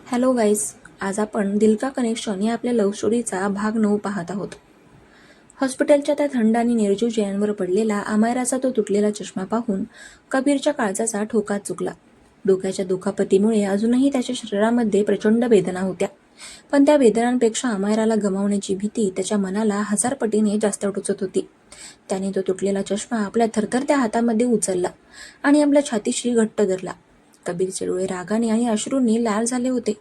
Hello guys, आज आपण दिल का कनेक्शन या आपल्या लव्ह स्टोरीचा भाग 9 पाहत आहोत. हॉस्पिटलच्या त्या थंड आणि निर्जीव चेहऱ्यांवर पडलेला अमायराचा तो तुटलेला चष्मा पाहून कबीरच्या काळजाचा ठोका चुकला. डोक्याच्या दुखापतीमुळे अजूनही त्याच्या शरीरामध्ये प्रचंड वेदना होत्या, पण त्या वेदनांपेक्षा अमायराला गमावण्याची भीती त्याच्या मनाला 1000 पटीने जास्त टोचत होती. त्याने तो तुटलेला चष्मा आपल्या थरथरत्या हातामध्ये उचलला आणि आपल्या छातीशी घट्ट धरला. कबीरचे डोळे रागाने आणि अश्रूंनी लाल झाले होते.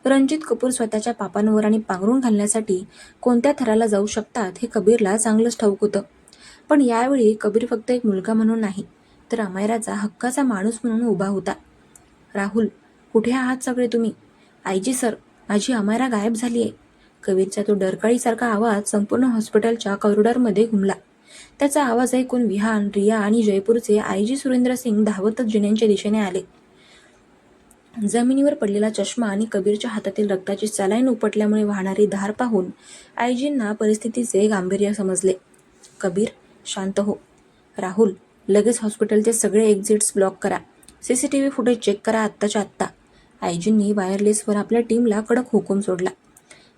रणजित कपूर स्वतःच्या पापांवर आणि पांघरून घालण्यासाठी कोणत्या थराला जाऊ शकतात हे कबीरला चांगलंच ठाऊक होतं. पण यावेळी कबीर फक्त एक मुलगा म्हणून नाही, तर अमायराचा हक्काचा माणूस म्हणून उभा होता. राहुल, कुठे आहात सगळे तुम्ही? आयजी सर, माझी अमायरा गायब झाली आहे. कबीरचा तो डरकाळीसारखा आवाज संपूर्ण हॉस्पिटलच्या कॉरिडॉरमध्ये घुमला. त्याचा आवाज ऐकून विहान, रिया आणि जयपूरचे आयजी सुरेंद्र सिंग धावतच जिन्यांच्या दिशेने आले. जमिनीवर पडलेला चष्मा आणि कबीरच्या हातातील रक्ताची सलाईन उपटल्यामुळे वाहणारी धार पाहून आयजींना परिस्थितीचे गांभीर्य समजले. कबीर, शांत हो. राहुल, लगेच हॉस्पिटलचे सगळे एक्झिट्स ब्लॉक करा. सीसीटीव्ही फुटेज चेक करा आत्ताच्या आत्ता. आयजींनी वायरलेसवर आपल्या टीमला कडक हुकूम सोडला.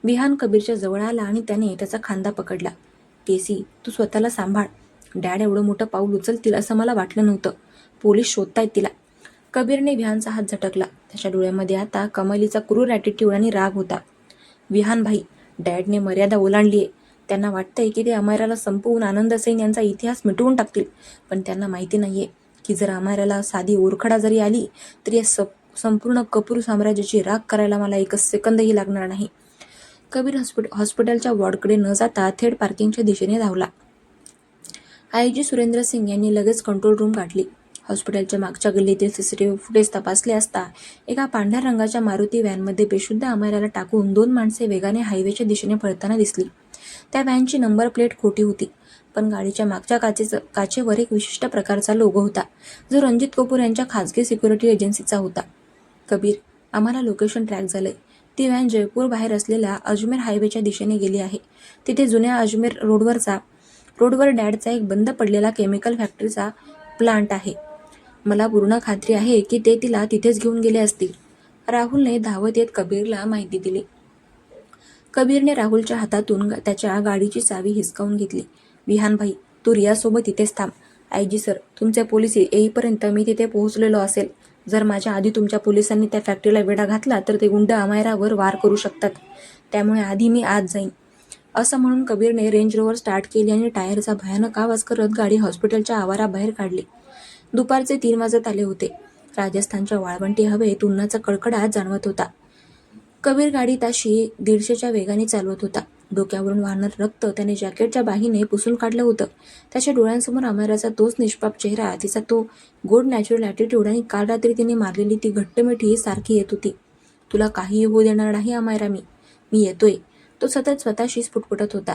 विहान कबीरच्या जवळ आला आणि त्याने त्याचा खांदा पकडला. केसी, तू स्वतःला सांभाळ. डॅड एवढं मोठं पाऊल उचलतील असं मला वाटलं नव्हतं. पोलीस शोधतायत तिला. कबीरने विहानचा हात झटकला. त्याच्या डोळ्यामध्ये आता कमालीचा क्रूर ॲटिट्यूड आणि राग होता. विहान भाई, डॅडने मर्यादा ओलांडलीये. त्यांना वाटतंय की ते अमायराला संपवून आनंद सेन यांचा इतिहास मिटवून टाकतील, पण त्यांना माहिती नाहीये की जर अमायराला साधी ओरखडा जरी आली तरी या संपूर्ण कपूर साम्राज्याची राख करायला मला एकच सेकंदही लागणार नाही. कबीर हॉस्पिटलच्या वॉर्डकडे न जाता थेट पार्किंगच्या दिशेने धावला. आयजी सुरेंद्र सिंग यांनी लगेच कंट्रोल रूम गाठली. हॉस्पिटलच्या मागच्या गल्लीतील सीसीटीव्ही फुटेज तपासले असता एका पांढऱ्या रंगाच्या मारुती व्हॅनमध्ये बेशुद्ध अमायराला टाकून 2 माणसे वेगाने हायवेच्या दिशेने पळताना दिसली. त्या व्हॅनची नंबर प्लेट खोटी होती, पण गाडीच्या मागच्या काचेवर एक विशिष्ट प्रकारचा लोगो होता, जो रणजित कपूर यांच्या खासगी सिक्युरिटी एजन्सीचा होता. कबीर, आम्हाला लोकेशन ट्रॅक झालंय. ती व्हॅन जयपूर बाहेर असलेल्या अजमेर हायवेच्या दिशेने गेली आहे. तिथे जुन्या अजमेर रोडवर डॅडचा एक बंद पडलेला केमिकल फॅक्टरीचा प्लांट आहे. मला पूर्ण खात्री आहे की ते तिला तिथेच घेऊन गेले असतील. राहुलने धावत येत कबीरला माहिती दिली. कबीरने राहुलच्या हातातून त्याच्या गाडीची चावी हिसकावून घेतली. विहान भाई, तू रियासोबत इथेच थांब. आयजी सर, तुमचे पोलीस येईपर्यंत मी तिथे पोहोचलेलो असेल. जर माझ्या आधी तुमच्या पोलिसांनी त्या फॅक्टरीला वेढा घातला तर ते गुंड अमायरावर वार करू शकतात. त्यामुळे आधी मी आत जाईन. असं म्हणून कबीरने रेंज रोवर स्टार्ट केली आणि टायरचा भयानक आवाज करत गाडी हॉस्पिटलच्या आवाराबाहेर काढली. दुपारचे 3 वाजत आले होते. राजस्थानच्या वाळवंटी हवेत उन्हाचा कडकडाट जाणवत होता. कबीर गाडी ताशी 150च्या वेगाने चालवत होता. डोक्यावरून वाहणारं रक्त त्याने जॅकेटच्या बाहीने पुसून काढलं होतं. त्याच्या डोळ्यांसमोर अमायराचा तोच निष्पाप चेहरा, तिचा तो गोड नॅचरल ॲटिट्यूड आणि काल रात्री तिने मारलेली ती घट्ट मिठी सारखी येत होती. तुला काहीही होऊ देणार नाही अमायरा, मी येतोय, तो सतत स्वतःशीच पुटपुटत होता.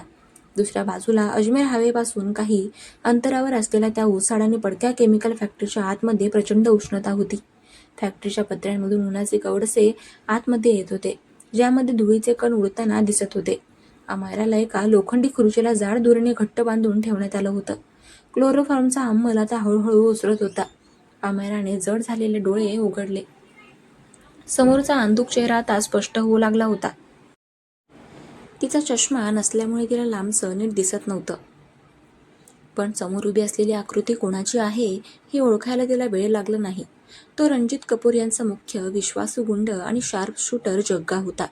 दुसऱ्या बाजूला अजमेर हायवेपासून काही अंतरावर असलेल्या त्या ओसाड आणि पडक्या केमिकल फॅक्टरीच्या आतमध्ये प्रचंड उष्णता होती. फॅक्टरीच्या पत्र्यांमधून उन्हाचे कवडसे आतमध्ये येत होते, ज्यामध्ये धुळीचे कण उडताना दिसत होते. अमायराला एका लोखंडी खुर्चीला जाड दोरीने घट्ट बांधून ठेवण्यात आलं होतं. क्लोरोफॉर्मचा अंमल आता हळूहळू ओसरत होता. अमायराने जड झालेले डोळे उघडले. समोरचा अंधुक चेहरा आता स्पष्ट होऊ लागला होता. तिचा चष्मा नसल्यामुळे तिला लांबचं नीट दिसत नव्हतं, पण समोर उभी असलेली आकृती कोणाची आहे हे ओळखायला तिला वेळ लागला नाही. तो रणजित कपूर यांचा मुख्य विश्वासू गुंड आणि शार्प शूटर जग्गा होता.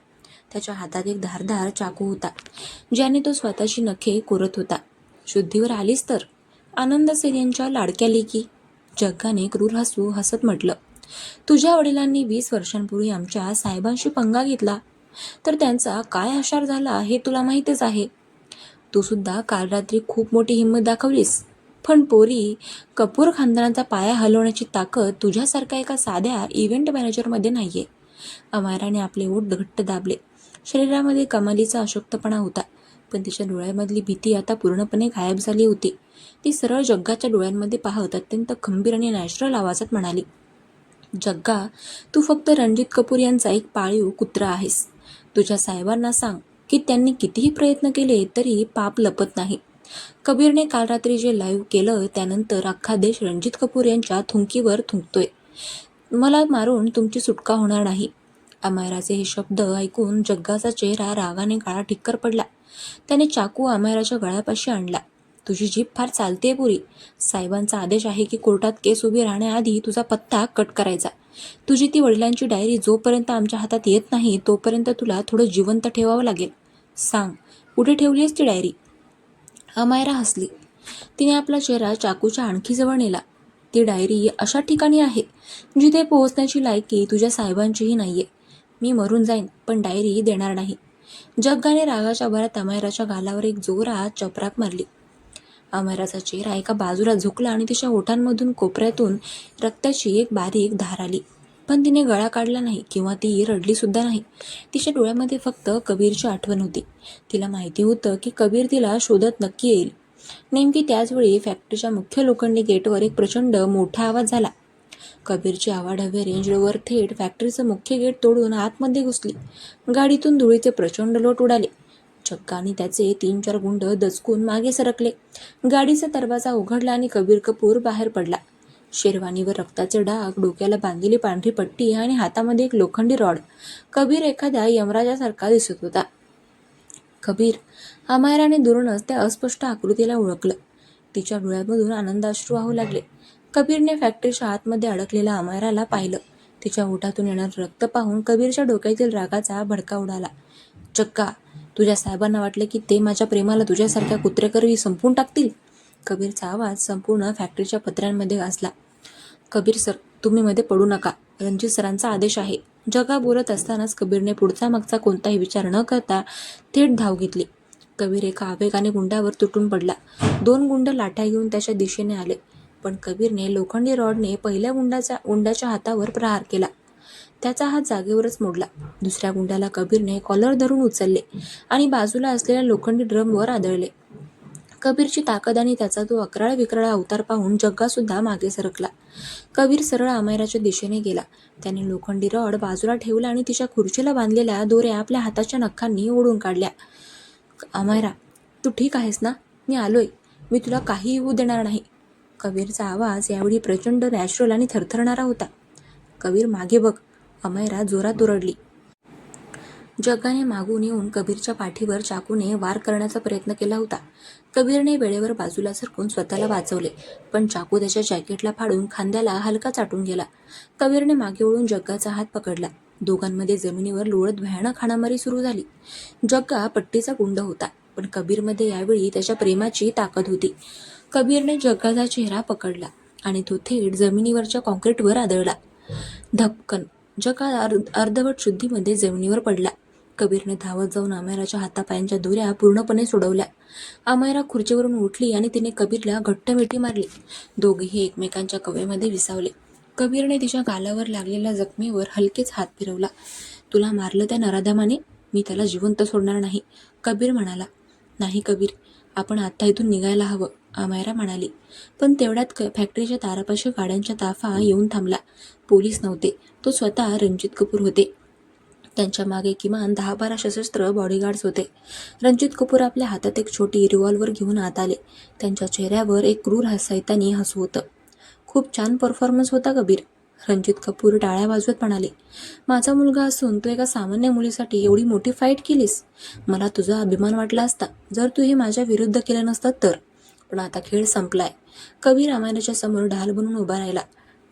त्याच्या हातात एक धारदार चाकू होता, ज्याने तो स्वतःची नखे कोरत होता. शुद्धीवर आलीस तर? आनंद सेन यांच्या लाडक्या लेकी, जग्गाने क्रूर हसत म्हटलं. तुझ्या वडिलांनी 20 वर्षांपूर्वी आमच्या साहेबांशी पंगा घेतला, तर त्यांचा काय आशार झाला हे तुला माहीतच आहे. तू सुद्धा काल रात्री खूप मोठी हिंमत दाखवलीस, पण पोरी, कपूर खानदानाचा पाया हलवण्याची ताकद तुझ्यासारख्या एका साध्या इव्हेंट मॅनेजरमध्ये नाहीये. अमायराने आपले ओठ घट्ट दाबले. शरीरामध्ये कमालीचा अशक्तपणा होता, पण तिच्या डोळ्यामधली भीती आता पूर्णपणे गायब झाली होती. ती सरळ जग्गाच्या डोळ्यांमध्ये पाहत अत्यंत खंबीर आणि नॅचरल आवाजात म्हणाली, जग्गा, तू फक्त रणजित कपूर यांचा एक पाळीव कुत्रा आहेस. तुझ्या साहेबांना सांग की त्यांनी कितीही प्रयत्न केले तरी पाप लपत नाही. कबीरने काल रात्री जे लाईव्ह केलं त्यानंतर अख्खा देश रणजित कपूर यांच्या थुंकीवर थुंकतोय. मला मारून तुमची सुटका होणार नाही. अमायराचे हे शब्द ऐकून जग्गाचा चेहरा रागाने काळा ठिक्कर पडला. त्याने चाकू अमायराच्या गळ्यापाशी आणला. तुझी जीभ फार चालतेय पुरी. साहेबांचा आदेश आहे की कोर्टात केस उभी राहण्याआधी तुझा पत्ता कट करायचा. तुझी ती वडिलांची डायरी जोपर्यंत आमच्या हातात येत नाही तोपर्यंत तुला थोडं जिवंत ठेवावं लागेल. सांग, कुठे ठेवलीस ती डायरी? अमायरा हसली. तिने आपला चेहरा चाकूच्या आणखी जवळ नेला. ती डायरी अशा ठिकाणी आहे जिथे पोहोचण्याची लायकी तुझ्या साहेबांचीही नाहीये. मी मरून जाईन पण डायरी देणार नाही. जग्गाने रागाच्या भरात अमायराच्या गालावर एक जोरात चपराक मारली. अमायराचा चेहरा एका बाजूला झुकला आणि तिच्या ओठांमधून कोपऱ्यातून रक्ताची एक बारीक धार आली. पण तिने गळा काढला नाही किंवा ती रडली सुद्धा नाही. तिच्या डोळ्यामध्ये फक्त कबीरची आठवण होती. तिला माहिती होतं की कबीर तिला शोधत नक्की येईल. नेमकी त्याचवेळी फॅक्टरीच्या मुख्य लोखंडी गेटवर एक प्रचंड मोठा आवाज झाला. कबीरची आवाढव्य रेंज रोव्हर थेट फॅक्टरीचं मुख्य गेट तोडून आतमध्ये घुसली. गाडीतून धुळीचे प्रचंड लोट उडाले. जग्गा आणि त्याचे 3-4 गुंड दचकून मागे सरकले. गाडीचा दरवाजा उघडला आणि कबीर कपूर बाहेर पडला. शेरवानीवर रक्ताचे डाग, डोक्याला बांधलेली पांढरी पट्टी आणि हातामध्ये एक लोखंडी रॉड. कबीर एखाद्या यमराजासारखा दिसत होता. कबीर, अमायराने दुरूनच त्या अस्पष्ट आकृतीला ओळखलं. तिच्या डोळ्यामधून आनंदाश्रू वाहू लागले. कबीरने फॅक्टरीच्या आतमध्ये अडकलेल्या अमायराला पाहिलं. तिच्या ओठातून येणारं रक्त पाहून कबीरच्या डोक्यातील रागाचा भडका उडाला. जग्गा, तुझ्या साहेबांना वाटलं की ते माझ्या प्रेमाला तुझ्यासारख्या कुत्र्याकरवी संपवून टाकतील? कबीरचा आवाज संपूर्ण फॅक्टरीच्या पत्र्यांमध्ये गाजला. कबीर सर, तुम्ही मध्ये पडू नका. रणजित सरांचा आदेश आहे. जग्गा बोलत असतानाच कबीरने पुढचा मागचा कोणताही विचार न करता थेट धाव घेतली. कबीर एका आवेगाने गुंडावर तुटून पडला. 2 गुंड लाठ्या घेऊन त्याच्या दिशेने आले. पण कबीरने लोखंडी रॉडने पहिल्या गुंडाच्या हातावर प्रहार केला. त्याचा हात जागेवरच मोडला. दुसऱ्या गुंडाला कबीरने कॉलर धरून उचलले आणि बाजूला असलेल्या लोखंडी ड्रमवर आदळले. कबीरची ताकद आणि त्याचा तो अकराळ विक्राळ अवतार पाहून जग्गा सुद्धा मागे सरकला. कबीर सरळ अमायराच्या दिशेने गेला. त्याने लोखंडी रॉड बाजूला ठेवला आणि तिच्या खुर्चीला बांधलेल्या दोऱ्या आपल्या हाताच्या नखांनी ओढून काढल्या. अमायरा, तू ठीक आहेस ना? मी आलोय. मी तुला काही होऊ देणार नाही. कबीरचा आवाज यावेळी प्रचंड नॅचरल आणि थरथरणारा होता. कबीर, मागे बघ. अमायरा जोरात ओरडली. जग्गाने मागून येऊन कबीरच्या पाठीवर चाकूने वार करण्याचा प्रयत्न केला होता. कबीरने वेळेवर बाजूला सरकून स्वतःला वाचवले, पण चाकू त्याच्या जॅकेटला फाडून खांद्याला हलका चाटून गेला. कबीरने मागे वळून जग्गाचा हात पकडला. दोघांमध्ये जमिनीवर लोळत भयानक हाणामारी सुरू झाली. जग्गा पट्टीचा गुंड होता, पण कबीरमध्ये यावेळी त्याच्या प्रेमाची ताकद होती. कबीरने जग्गाचा चेहरा पकडला आणि तो थेट जमिनीवरच्या कॉन्क्रीटवर आदळला. धपकन जग्गा अर्धवट शुद्धीमध्ये जमिनीवर पडला. कबीरने धावत जाऊन अमायराच्या हातापायांच्या दोऱ्या पूर्णपणे सोडवल्या. अमायरा खुर्चीवरून उठली आणि तिने कबीरला घट्ट मिठी मारली. दोघेही एकमेकांच्या कवेमध्ये विसावले. कबीरने तिच्या गालावर लागलेल्या जखमेवर हलकेच हात फिरवला. तुला मारलं त्या नराधमाने? मी त्याला जिवंत सोडणार नाही, कबीर म्हणाला. नाही कबीर, आपण आत्ता इथून निघायला हवं, अमायरा म्हणाली. पण तेवढ्यात फॅक्टरीच्या दारापाशी गाड्यांचा ताफा येऊन थांबला. पोलीस नव्हते, तो स्वतः रणजित कपूर होते. त्यांच्या मागे किमान 10-12 सशस्त्र बॉडीगार्ड्स होते. रणजित कपूर आपल्या हातात एक छोटी रिव्हॉल्वर घेऊन आत आले. त्यांच्या चेहऱ्यावर एक क्रूर सैतानी हसू होतं. खूप छान परफॉर्मन्स होता कबीर, रणजित कपूर टाळ्या वाजवत म्हणाले. माझा मुलगा असून तू एका सामान्य मुलीसाठी एवढी मोठी फाईट केलीस. मला तुझा अभिमान वाटला असता जर तू हे माझ्या विरुद्ध केलं नसतं तर. पण आता खेळ संपलाय. कबीर अमायराच्या समोर ढाल बनून उभा राहिला.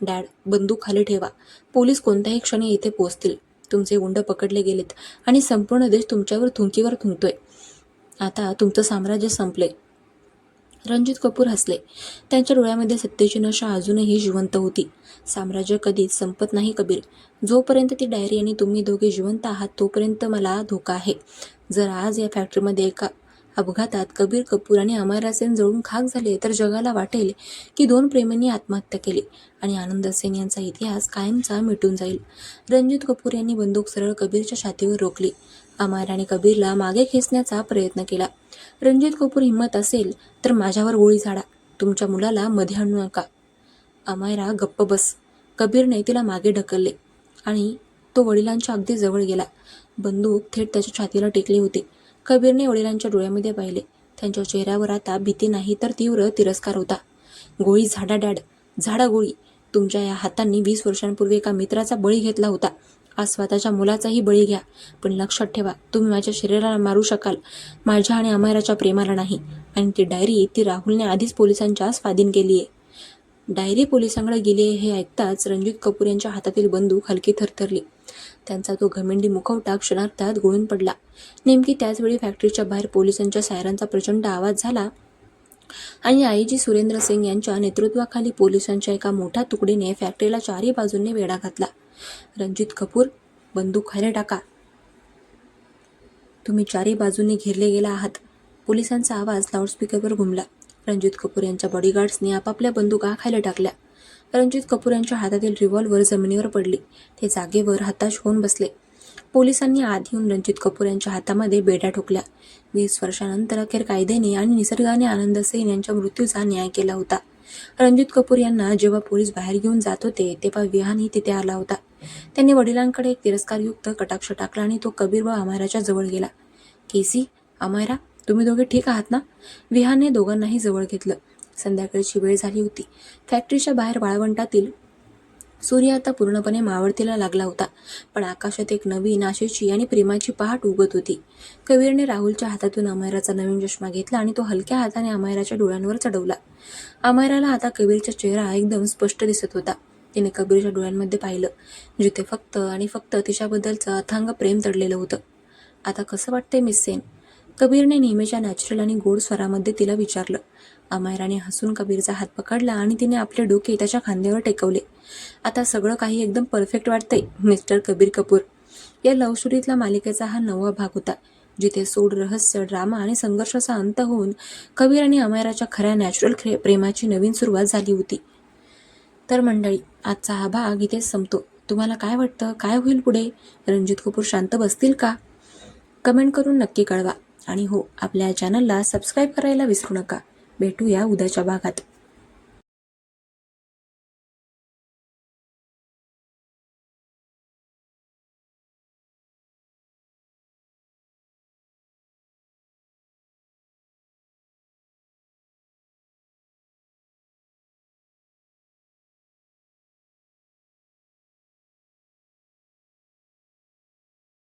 डॅड, बंदूक खाली ठेवा. पोलीस कोणत्याही क्षणी इथे पोहोचतील. तुमचे गुंड पकडले गेलेत आणि संपूर्ण देश तुमच्यावर थुंकीवर थुंकतोय. आता तुमचं साम्राज्य संपले. रणजित कपूर हसले. त्यांच्या डोळ्यामध्ये सत्तेची नशा अजूनही जिवंत होती. साम्राज्य कधीच संपत नाही कबीर. जोपर्यंत ती डायरी आणि तुम्ही दोघे जिवंत आहात तोपर्यंत मला धोका आहे. जर आज या फॅक्टरीमध्ये एका अपघातात कबीर कपूर आणि अमायरा सेन जळून खाक झाले तर जगाला वाटेल की 2 प्रेमींनी आत्महत्या केली आणि आनंद सेन यांचा इतिहास कायमचा मिटून जाईल. रणजित कपूर यांनी बंदूक सरळ कबीरच्या छातीवर रोखली. अमायराने कबीरला मागे खेचण्याचा प्रयत्न केला. रणजित कपूर, हिंमत असेल तर माझ्यावर गोळी झाडा. तुमच्या मुलाला मध्ये आणू नका. अमायरा, गप्प बस. कबीरने तिला मागे ढकलले आणि तो वडिलांच्या अगदी जवळ गेला. बंदूक थेट त्याच्या छातीला टेकली होती. कबीरने वडिलांच्या डोळ्यामध्ये पाहिले. त्यांच्या चेहऱ्यावर आता भीती नाही तर तीव्र तिरस्कार होता. गोळी झाडा डॅड, झाडा गोळी. तुमच्या या हातांनी 20 वर्षांपूर्वी एका मित्राचा बळी घेतला होता आज स्वतःच्या मुलाचाही बळी घ्या, पण लक्षात ठेवा, तुम्ही माझ्या शरीराला मारू शकाल, माझ्या आणि अमायराच्या प्रेमाला नाही. आणि ती डायरी ती राहुलने आधीच पोलिसांच्या स्वाधीन केली आहे. डायरी पोलिसांकडे गेली हे ऐकताच रणजित कपूर यांच्या हातातील बंदूक हलकी थरथरली. त्यांचा तो घमेंडी मुखवटा क्षणार्धात गळून पडला. नेमकी त्याचवेळी फॅक्टरीच्या बाहेर पोलिसांच्या सायरनचा प्रचंड आवाज झाला आणि आयजी सुरेंद्र सिंग यांच्या नेतृत्वाखाली पोलिसांच्या एका मोठ्या तुकडीने फॅक्टरीला चारही बाजूंनी वेढा घातला. रणजित कपूर, बंदूक खाली टाका. तुम्ही चारही बाजूंनी घेरले गेला आहात. पोलिसांचा आवाज लाऊडस्पीकरवर घुमला. रणजित कपूर यांच्या बॉडीगार्ड्सनी आपापल्या बंदुका खाली टाकल्या. रणजित कपूर यांच्या हातातील रिव्हॉल्वर जमिनीवर पडली. ते जागेवर हताश होऊन बसले. पोलिसांनी आत येऊन रणजित कपूर यांच्या हातामध्ये बेड्या ठोकल्या. 20 वर्षांनंतर अखेर कायद्याने आणि निसर्गाने आनंद सेन यांच्या मृत्यूचा न्याय केला होता. रणजित कपूर यांना जेव्हा पोलीस बाहेर घेऊन जात होते तेव्हा विहानही तिथे आला होता. त्यांनी वडिलांकडे एक तिरस्कारयुक्त कटाक्ष टाकला आणि तो कबीर व अमायराच्या जवळ गेला. केसी, अमायरा, तुम्ही दोघे ठीक आहात ना? विहानने दोघांनाही जवळ घेतलं. संध्याकाळची वेळ झाली होती. फॅक्टरीच्या बाहेर वाळवंटातील सूर्य आता पूर्णपणे मावळतीला लागला होता, पण आकाशात एक नवीन आशेची आणि प्रेमाची पहाट उगत होती. कबीरने राहुलच्या हातातून अमायराचा नवीन चष्मा घेतला आणि तो हलक्या हाताने अमायराच्या डोळ्यांवर चढवला. अमायराला आता कबीरचा चेहरा एकदम स्पष्ट दिसत होता. तिने कबीरच्या डोळ्यांमध्ये पाहिलं, जिथे फक्त आणि फक्त तिच्याबद्दलचं अथांग प्रेम दडलेलं होतं. आता कसं वाटतंय मिस सेन? कबीरने नेहमीच्या नॅचरल आणि गोड स्वरामध्ये तिला विचारलं. अमायराने हसून कबीरचा हात पकडला आणि तिने आपले डोके त्याच्या खांद्यावर टेकवले. आता सगळं काही एकदम परफेक्ट वाटतंय, मिस्टर कबीर कपूर. या लव्ह स्टोरीतला मालिकेचा हा 9वा भाग होता, जिथे सूड, रहस्य, ड्रामा आणि संघर्षाचा अंत होऊन कबीर आणि अमायराच्या खऱ्या नॅचरल प्रेमाची नवीन सुरुवात झाली होती. तर मंडळी, आजचा हा भाग इथेच संपतो. तुम्हाला काय वाटतं, काय होईल पुढे? रणजित कपूर शांत बसतील का? कमेंट करून नक्की कळवा. आणि हो, आपल्या चॅनलला सबस्क्राईब करायला विसरू नका. भेटूया उद्याच्या भागात.